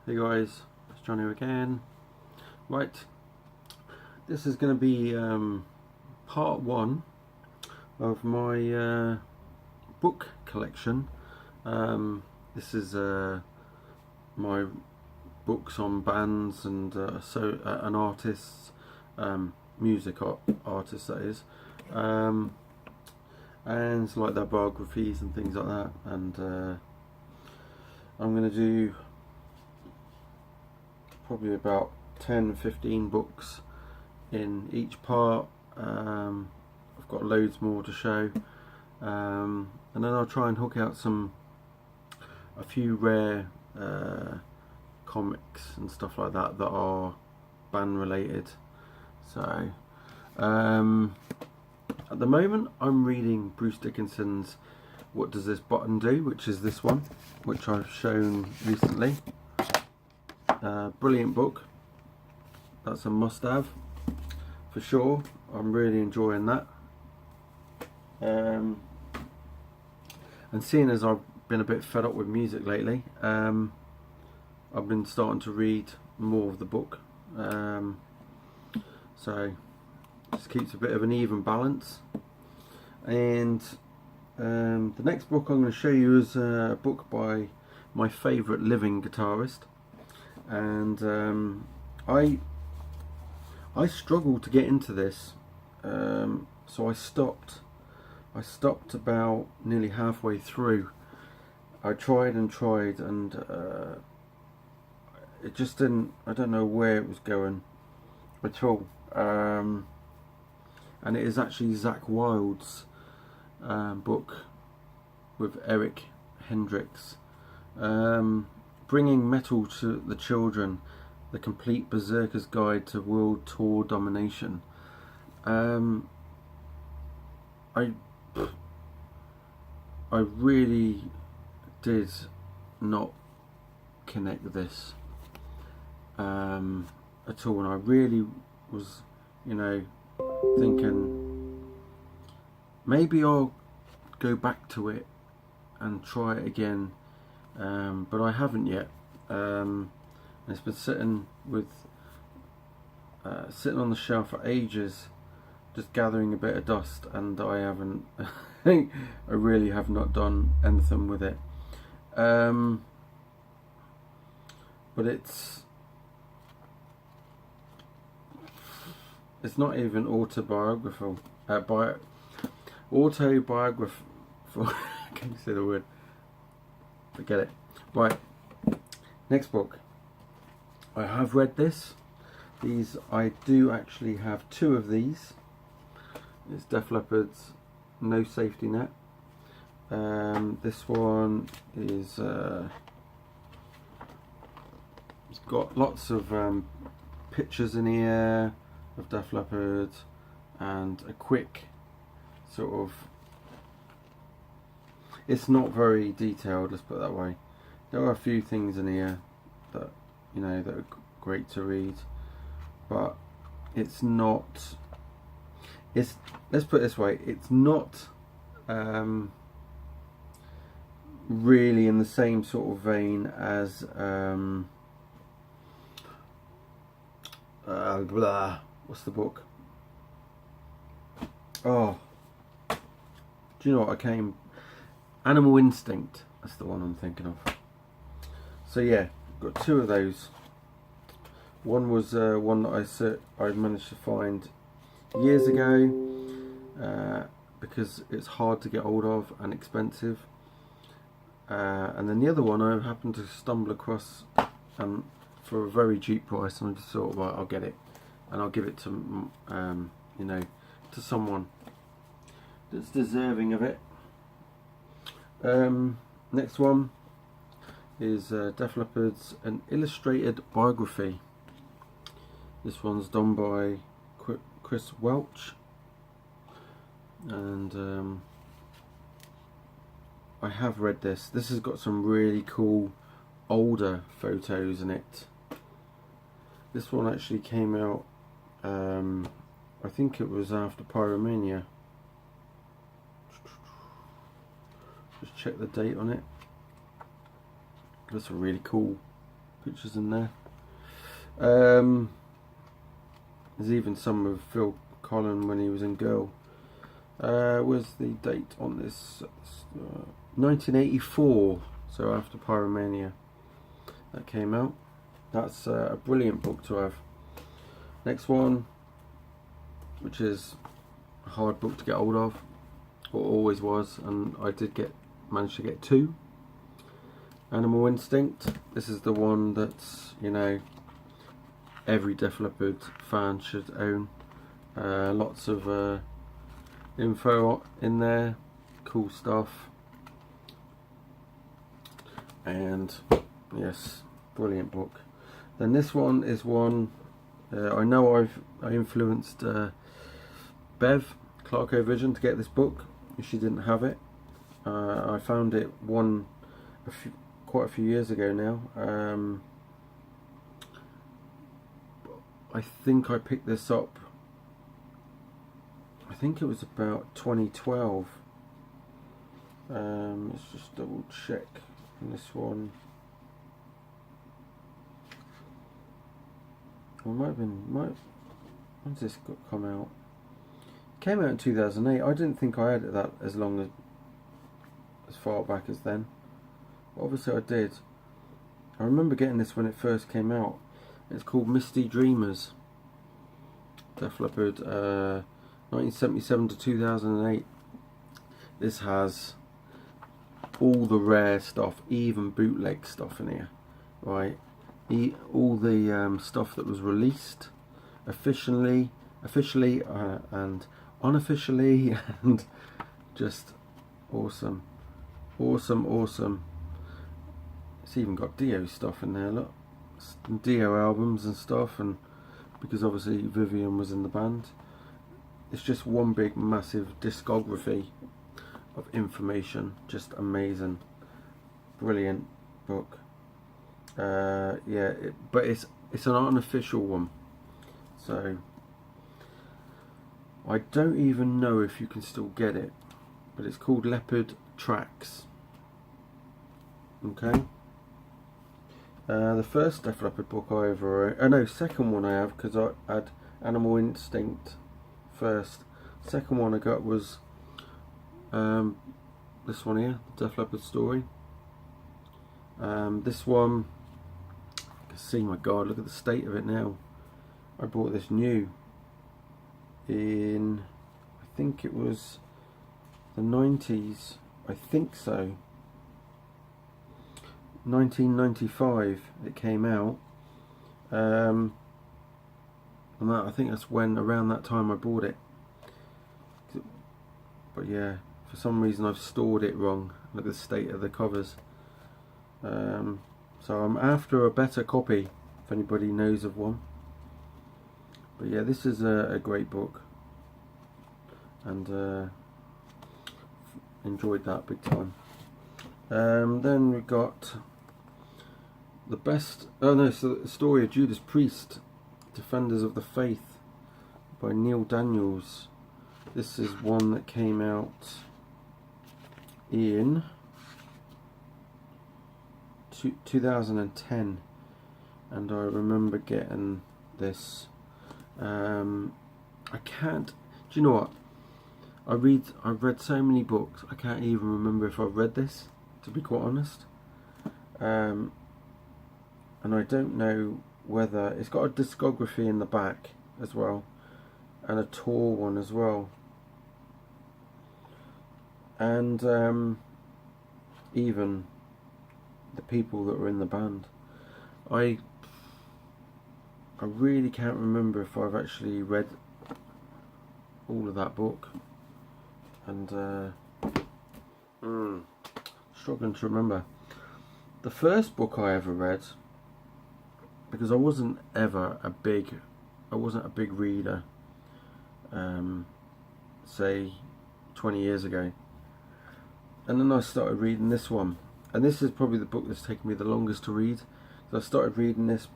Hey guys, it's Johnny again. Right, this is going to be part one of my book collection. This is my books on bands and and artists, music artists that is, and like their biographies and things like that. And I'm going to do probably about 10-15 books in each part. I've got loads more to show, and then I'll try and hook out a few rare comics and stuff like that that are band related. So at the moment I'm reading Bruce Dickinson's What Does This Button Do, which is this one, which I've shown recently. Brilliant book. That's a must-have for sure. I'm really enjoying that. And seeing as I've been a bit fed up with music lately, I've been starting to read more of the book. So just keeps a bit of an even balance. And the next book I'm going to show you is a book by my favourite living guitarist. And I struggled to get into this, so I stopped about nearly halfway through. I tried and it just didn't, I don't know where it was going at all. And it is actually Zakk Wylde's book with Eric Hendricks, Bringing Metal to the Children, The Complete Berserker's Guide to World Tour Domination. I really did not connect this at all, and I really was, thinking maybe I'll go back to it and try it again. But I haven't yet. It's been sitting on the shelf for ages, just gathering a bit of dust, and I haven't. I really have not done anything with it. But it's not even autobiographical. Autobiographical. I can't say the word. Forget it. Right, next book. I have read this. I do actually have two of these. It's Def Leppard's No Safety Net. This one is it's got lots of pictures in here of Def Leppard and a quick sort of, it's not very detailed, let's put it that way. There are a few things in here that that are great to read, but it's not. Let's put it this way: it's not really in the same sort of vein as what's the book? Oh, do you know what? Animal Instinct, that's the one I'm thinking of. So yeah, got two of those. One was one that I managed to find years ago because it's hard to get hold of and expensive. And then the other one I happened to stumble across for a very cheap price, and I just thought, right, I'll get it and I'll give it to to someone that's deserving of it. Next one is Def Leppard's An Illustrated Biography. This one's done by Chris Welch, and I have read this. This has got some really cool older photos in it. This one actually came out, I think it was after Pyromania. Just check the date on it. That's a really cool pictures in there. There's even some of Phil Collin when he was in Girl. Where's the date on this? 1984, so after Pyromania that came out. That's a brilliant book to have. Next one, which is a hard book to get hold of, or always was, and I did manage to get 2. Animal Instinct. This is the one that's, you know, every Def Leppard fan should own. Lots of info in there, cool stuff, and yes, brilliant book. Then this one is one I know I influenced Bev Clarko Vision to get this book. She didn't have it. I found it quite a few years ago now. I think I picked this up, I think it was about 2012. Let's just double check on this one. Or might have been, when's this come out? It came out in 2008. I didn't think I had it that as far back as then. But obviously I did. I remember getting this when it first came out. It's called Misty Dreamers. Def Leppard, 1977 to 2008. This has all the rare stuff, even bootleg stuff in here, right? All the stuff that was released officially and unofficially, and just awesome. It's even got Dio stuff in there, look, Dio albums and stuff, and because obviously Vivian was in the band. It's just one big massive discography of information, just amazing, brilliant book. Yeah, but it's an unofficial one, so I don't even know if you can still get it, but it's called Leppard Tracks. Okay. The first Def Leppard book I ever wrote, second one I have, because I had Animal Instinct first. Second one I got was this one here, the Def Leppard story. This one, you can see, my God, look at the state of it now. I bought this new in, I think it was the 90s, I think so. 1995 it came out, and that, I think that's when, around that time I bought it. But yeah, for some reason I've stored it wrong. Look at the state of the covers. So I'm after a better copy, if anybody knows of one. But yeah, this is a great book, and enjoyed that big time. Then we got the best, so the story of Judas Priest, Defenders of the Faith, by Neil Daniels. This is one that came out in 2010, and I remember getting this. I can't, do you know what, I've read so many books, I can't even remember if I've read this, to be quite honest. And I don't know whether, it's got a discography in the back as well, and a tour one as well, and even the people that were in the band. I really can't remember if I've actually read all of that book, and struggling to remember. The first book I ever read, because I wasn't a big reader, say 20 years ago, and then I started reading this one, and this is probably the book that's taken me the longest to read. So I started reading this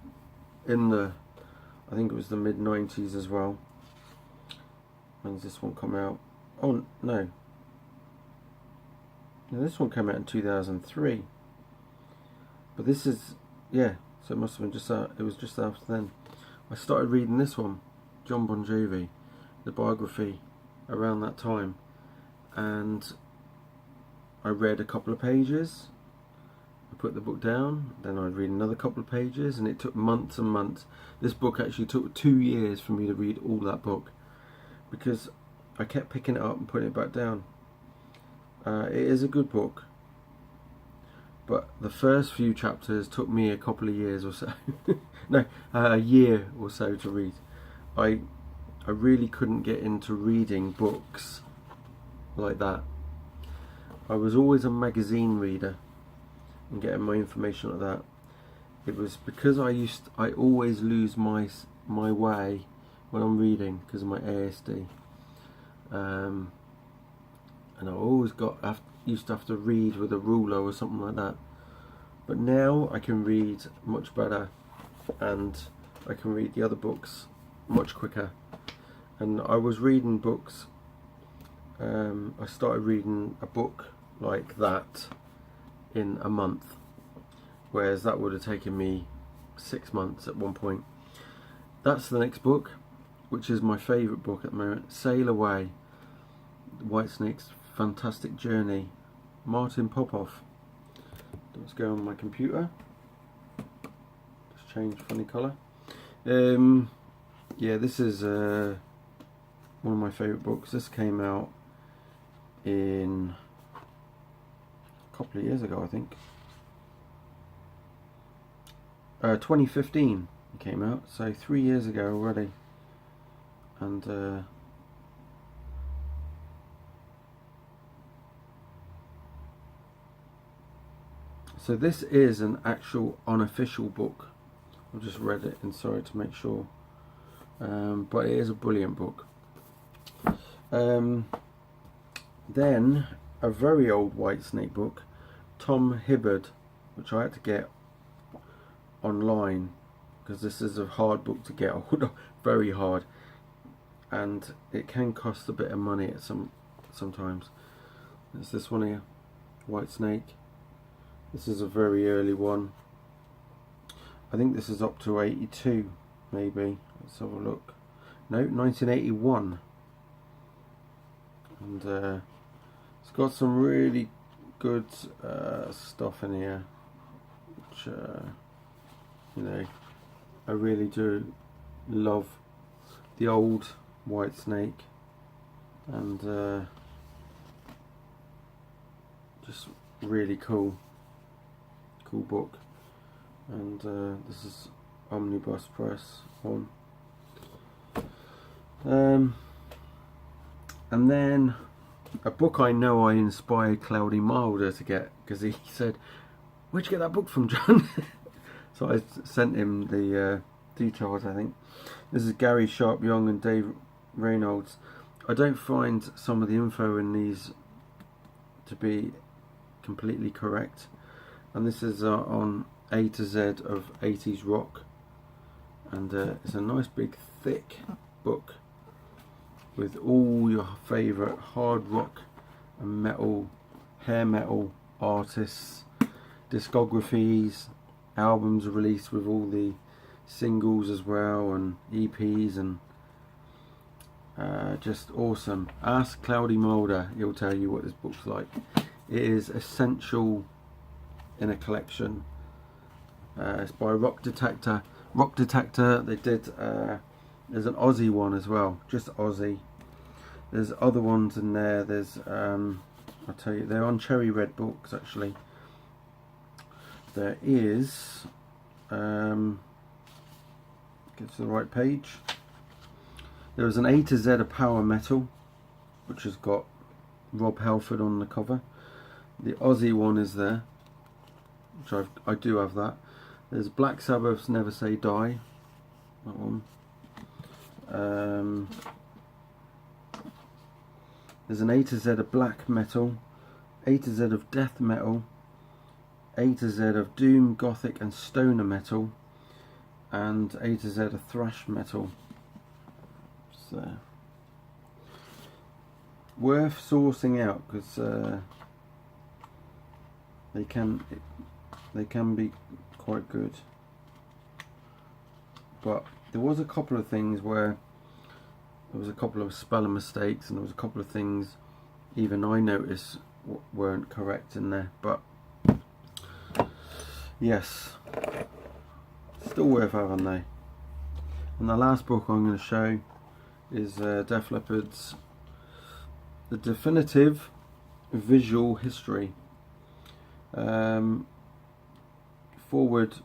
in I think it was the mid-90s as well. When's this one come out? Oh no, this one came out in 2003. But this is, yeah, so it must have been just it was just after then. I started reading this one, John Bon Jovi, the biography, around that time, and I read a couple of pages, I put the book down, then I'd read another couple of pages, and it took months and months. This book actually took 2 years for me to read all that book, because I kept picking it up and putting it back down. It is a good book, but the first few chapters took me a couple of years or so. No, a year or so to read. I really couldn't get into reading books like that. I was always a magazine reader and getting my information like that. It was because I always lose my way when I'm reading because of my ASD, and I always used to have to read with a ruler or something like that. But now I can read much better, and I can read the other books much quicker. And I was reading books. I started reading a book like that in a month, whereas that would have taken me 6 months at one point. That's the next book, which is my favourite book at the moment, Sail Away, Whitesnake's Fantastic Journey, Martin Popoff. Let's go on my computer, just change funny colour. Yeah, this is one of my favourite books. This came out in a couple of years ago, I think. 2015 it came out, so 3 years ago already. And so this is an actual unofficial book. I've just read it inside to make sure, but it is a brilliant book. Then a very old Whitesnake book, Tom Hibbard, which I had to get online because this is a hard book to get hold of, very hard, and it can cost a bit of money at sometimes. It's this one here, Whitesnake. This is a very early one. I think this is up to 82 maybe. Let's have a look. No, 1981. And it's got some really good stuff in here, which you know, I really do love the old Whitesnake, and just really cool book. And this is Omnibus Press one. And then a book I know I inspired Cloudy Milder to get, because he said, "Where'd you get that book from, John?" So I sent him the details, I think. This is Gary Sharp Young and Dave Reynolds. I don't find some of the info in these to be completely correct. And this is on A to Z of 80s rock. And it's a nice big thick book with all your favourite hard rock and metal, hair metal artists, discographies, albums released with all the singles as well, and EPs, and just awesome. Ask Cloudy Milder, he'll tell you what this book's like. It is essential in a collection. It's by Rock Detector. They did there's an Aussie one as well, just Aussie. There's other ones in there. There's I'll tell you, they're on Cherry Red Books actually. There is get to the right page. There was an A to Z of Power Metal, which has got Rob Halford on the cover. The Aussie one is there, which I do have that. There's Black Sabbath's Never Say Die, that one. There's an A to Z of Black Metal, A to Z of Death Metal, A to Z of Doom, Gothic and Stoner Metal, and A to Z of Thrash Metal. So worth sourcing out, because they can be quite good. but there was a couple of things where there was a couple of spelling mistakes, and there was a couple of things even I noticed weren't correct in there. But yes, still worth having though. And the last book I'm going to show is Def Leppard's The Definitive Visual History. Forward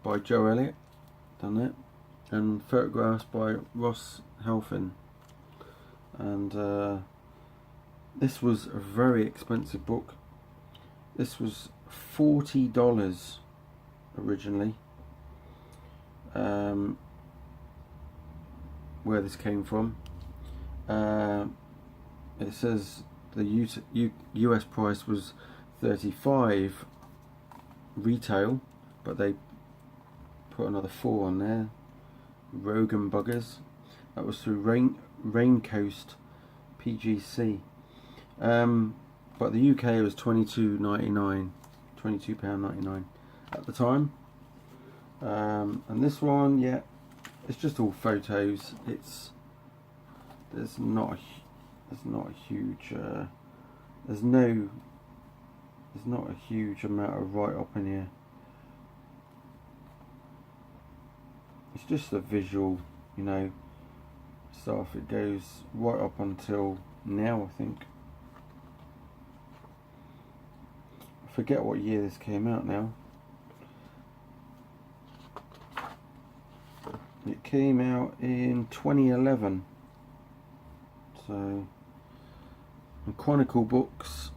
by Joe Elliott, done it, and photographs by Ross Helfin. And this was a very expensive book. This was $40 originally. Where this came from. It says the US price was $35 retail, but they put another 4 on there. Rogan buggers. That was through Raincoast PGC. But the UK was £22.99 at the time. And this one, yeah, it's just all photos. There's not a huge amount of write up in here. It's just a visual, you know, stuff. It goes right up until now, I think. I forget what year this came out now. It came out in 2011. So, and Chronicle books.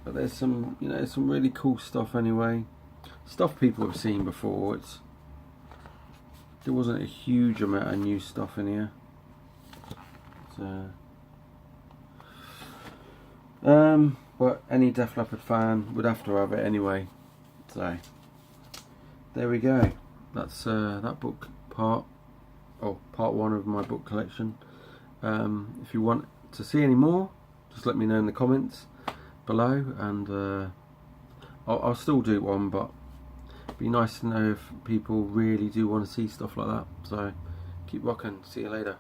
But there's some, you know, some really cool stuff anyway. Stuff people have seen before. There wasn't a huge amount of new stuff in here. But any Def Leppard fan would have to have it anyway. So there we go. That's that book part 1 of my book collection. If you want to see any more, just let me know in the comments below, and I'll still do one, but it'd be nice to know if people really do want to see stuff like that. So keep rocking. See you later.